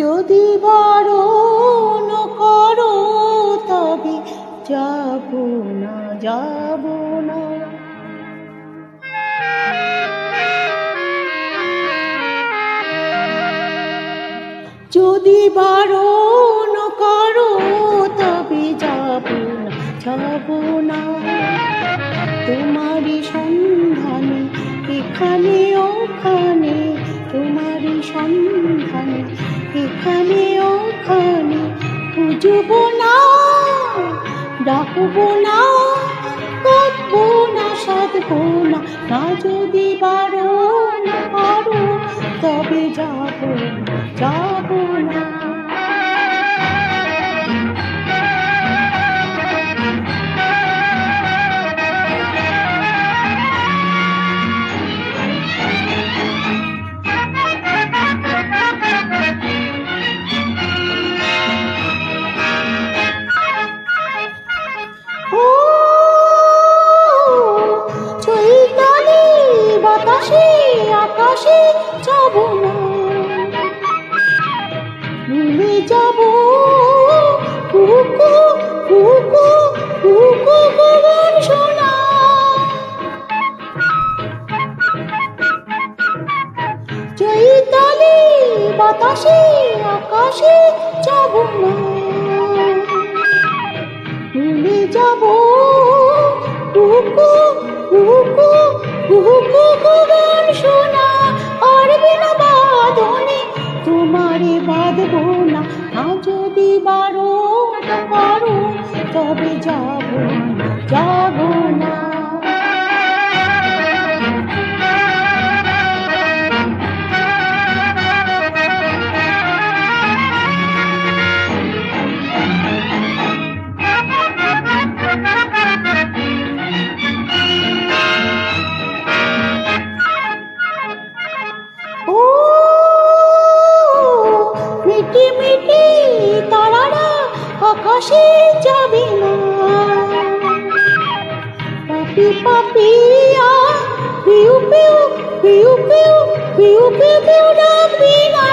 যদি বারণ করো তবে যাব না, যাব না। যদি বারণ করো তবে যাব না, যাব না। তোমারই সন্ধানে এখানে ওখানে, তোমারই সন্ধানে এখানে ওখানে, খুঁজব না, ডাকবো না, কাঁদবো না, সাধবো না। না যদি বারণ করো তবে যাব না, যাব না। আকাশে যাব না, ভুলে যাব কুকু কুকু কুকু গান শোনা। চৈতালি বাতাসে আকাশে যাব না, ভুলে যাব কুকু কুকু কুকু গান শোনা। পারবে না বাঁধনে তোমারে বাঁধবো না, না যদি বারণ করো তবে যাব না, যাব না। মিটি মিটি তারারা আকাশে যাবে না, পাপি পাপিয়া পিউ পিউ পিউ পিউ পিউ পিউ পিউ ডাকবি না।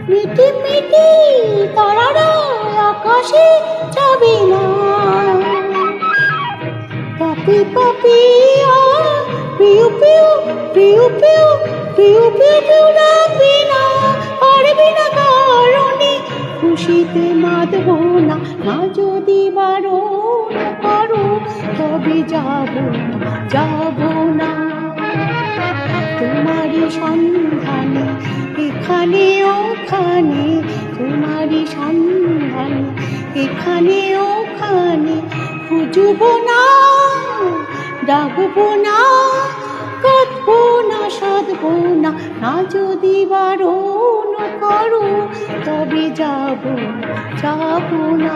মিটি মিটি তারারা আকাশে যাবে না, পাপি পাপিয়া পিউ পিউ পিউ পিউ পিউ পিউ পিউ ডাকবি না। পারবি না কারণে খুশিতে মাতবো না, না যদি বারণ করো তবে যাব না, যাব না। তোমারই সন্ধানে এখানে ওখানে, তোমারই সন্ধানে এখানে ওখানে, খুঁজব না, ডাকবো না, কাঁদবো না, সাধবো না। না যদি বারণ করো তবে যাব না, যাব না।